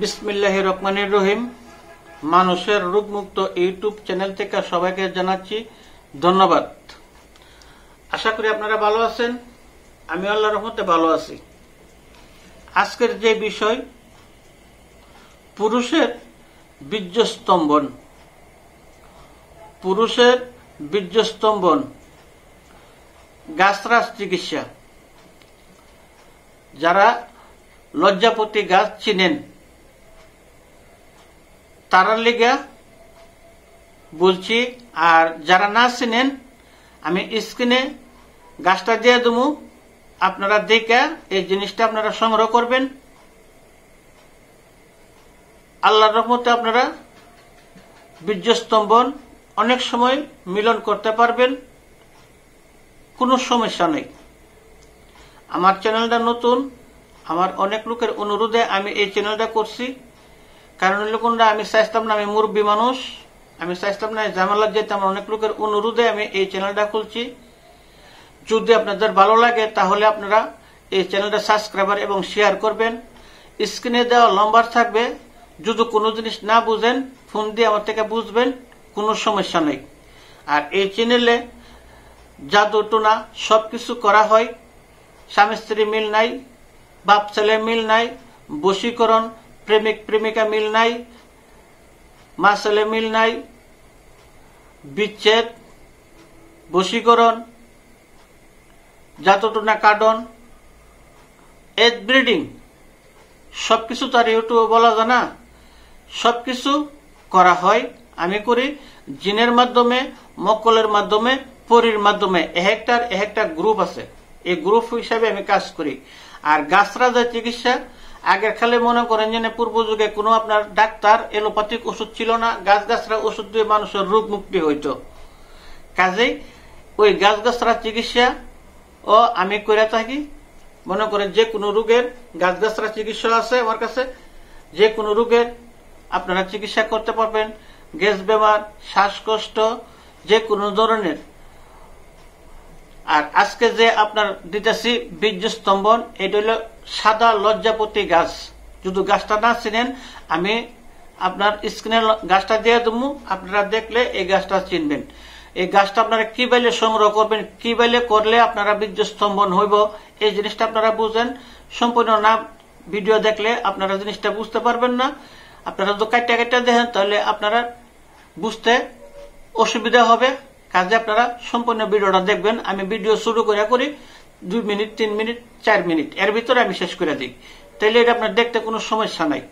বিসমিল্লাহির রহমানির রহিম। মানুষের রোগমুক্ত ইউটিউব চ্যানেল থেকে সবাইকে জানাচ্ছি ধন্যবাদ। আশা করি আপনারা ভালো আছেন। আমি আল্লাহর রহমতে ভালো আছি। আজকের যে বিষয়, পুরুষের বীর্যস্তম্ভন। পুরুষের বীর্যস্তম্ভন গাছরাজ চিকিৎসা। যারা লজ্জাপতি গাছ চিনেন তারা লিগা বলছি, আর যারা না চিনেন আমি স্ক্রিনে গাছটা দিয়ে দেবো, আপনারা দেখে এই জিনিসটা আপনারা সংগ্রহ করবেন। আল্লাহর রহমতে আপনারা বীর্যস্তম্ভন অনেক সময় মিলন করতে পারবেন, কোনো সমস্যা নেই। আমার চ্যানেলটা নতুন, আমার অনেক লোকের অনুরোধে আমি এই চ্যানেলটা করছি। কারণ লোকরা আমি চাইতাম না, আমি মুরব্বী মানুষ, আমি চাইতাম না ঝামেলা যেতে। আমার অনেক লোকের অনুরোধে আমি এই চ্যানেলটা খুলছি। যদি আপনাদের ভালো লাগে তাহলে আপনারা এই চ্যানেলটা সাবস্ক্রাইবার এবং শেয়ার করবেন। স্ক্রিনে দেওয়া নাম্বার থাকবে, যদি কোনো জিনিস না বুঝেন ফোন দিয়ে আমার থেকে বুঝবেন, কোনো সমস্যা নেই। আর এই চ্যানেলে জাদু টোনা সবকিছু করা হয়। স্বামী স্ত্রী মিল নাই, বাপ ছেলে মিল নাই, বশীকরণ, প্রেমিক প্রেমিকা মিল নাই, মা ছেলে মিল নাই, বিচ্ছেদ, বশীকরণ, জাদুটোনা কাডন, এজ ব্রিডিং, সবকিছু তো আর ইউটিউবে বলা যায় না। সবকিছু করা হয়, আমি করি জিনের মাধ্যমে, মক্কলের মাধ্যমে, পরীর মাধ্যমে। একটা গ্রুপ আছে, এই গ্রুপ হিসাবে আমি কাজ করি। আর গাছরাজের চিকিৎসা আগের খালে মনে করেন যে পূর্ব যুগে কোনো আপনার ডাক্তার এলোপ্যাথিক ওষুধ ছিল না, গাছরা ওষুধ দিয়ে মানুষের রোগ মুক্তি হইত। কাজেই ওই গাছরা চিকিৎসা ও আমি করে থাকি। মনে করেন যে কোনো রোগের গাছরা চিকিৎসা আছে আমার কাছে, যে কোনো রোগের আপনারা চিকিৎসা করতে পারবেন। গ্যাস বেমার, শ্বাসকষ্ট, যে কোনো ধরনের। আর আজকে যে আপনার দিতেছি বীর্যস্তম্ভন, এটা হলো সাদা লজ্জাপতি গাছ। যদি গাছটা না চিনেন আমি আপনার স্ক্রিনে গাছটা দিয়ে দেবো, আপনারা দেখলে এই গাছটা চিনবেন। এই গাছটা আপনারা কি বাইলে সংগ্রহ করবেন, কি বাইলে করলে আপনারা বীর্যস্তম্ভন হইব, এই জিনিসটা আপনারা বুঝেন। সম্পূর্ণ না ভিডিও দেখলে আপনারা জিনিসটা বুঝতে পারবেন না। আপনারা যদি কাটা দেখেন তাহলে আপনারা বুঝতে অসুবিধা হবে। কাজে আপনারা সম্পূর্ণ ভিডিওটা দেখবেন। আমি ভিডিও শুরু করি 2 মিনিট, 3 মিনিট, 4 মিনিট, এর ভিতরে আমি শেষ করে দিই। তাইলে এটা আপনার দেখতে কোনো সমস্যা নাই।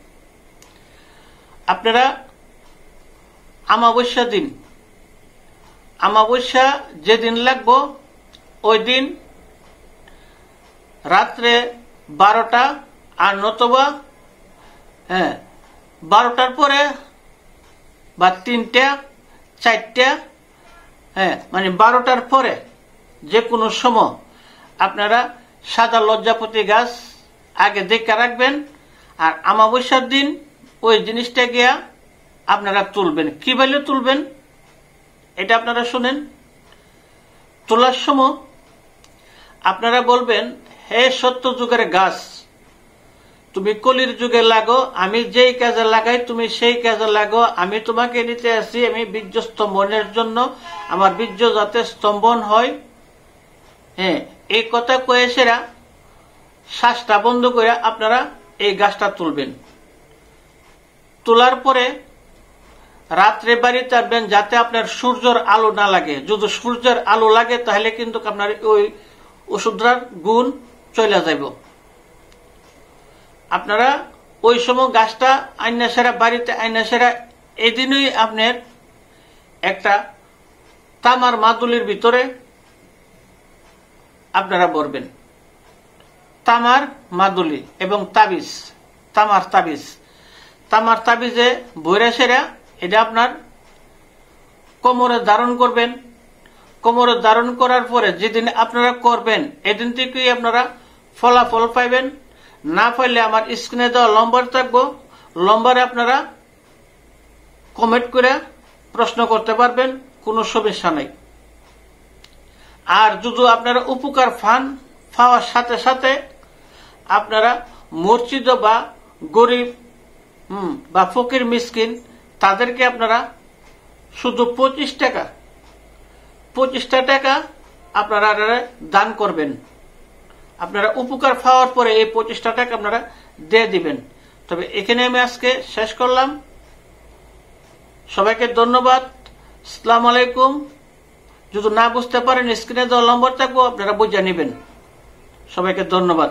আপনারা অমাবস্যা দিন, অমাবস্যা যেদিন লাগবো ওই দিন রাত্রে 12টা, আর নতবা 12টার পরে বা 3টা, 4টা, মানে 12টার পরে যে কোনো সময় আপনারা সাদা লজ্জাপতি গাছ আগে দেখে রাখবেন। আর অমাবস্যার দিন ওই জিনিসটা গিয়া আপনারা তুলবেন। কি বলে তুলবেন এটা আপনারা শুনেন। তোলার সময় আপনারা বলবেন, হে সত্য যুগের গাছ, তুমি কলির যুগে লাগো, আমি যেই কাজে লাগাই তুমি সেই কাজে লাগো। আমি তোমাকে নিতে আসি, আমি বীর্য স্তম্ভনের জন্য, আমার বীর্য যাতে স্তম্ভন হয়। এই কথা কয়ে সেরা শ্বাসটা বন্ধ করে আপনারা এই গাছটা তুলবেন। তোলার পরে রাত্রে বাড়িতে আসবেন, যাতে আপনার সূর্যের আলো না লাগে। যদি সূর্যের আলো লাগে তাহলে কিন্তু আপনার ওই ওষুধটার গুণ চলে যাইব। আপনারা ওই সময় গাছটা আইনা সেরা, বাড়িতে আইনা সেরা, এদিনই আপনার একটা তামার মাদুলির ভিতরে আপনারা ভরবেন। তামার মাদুলি এবং তাবিজ, তামার তাবিজে ভরে সেরা এটা আপনার কোমরে ধারণ করবেন। কোমরে ধারণ করার পরে যেদিন আপনারা করবেন এদিন থেকেই আপনারা ফলাফল পাইবেন। না পাইলে আমার স্ক্রিনে দেওয়া নম্বর থাকবো, নম্বরে আপনারা কমেন্ট করে প্রশ্ন করতে পারবেন, কোনো সমস্যা নাই। আর যদি আপনারা উপকার পাওয়ার সাথে সাথে আপনারা মসজিদ বা গরিব বা ফকির মিসকিন, তাদেরকে আপনারা শুধু 25টা টাকা আপনারা দান করবেন। আপনারা উপকার পাওয়ার পরে এই 25টা টাকা আপনারা দিয়ে দিবেন। তবে এখানে আমি আজকে শেষ করলাম। সবাইকে ধন্যবাদ। আসসালামু আলাইকুম। যদি না বুঝতে পারেন স্ক্রিনে দেওয়া নম্বর থাকবো, আপনারা বুঝে নেবেন। সবাইকে ধন্যবাদ।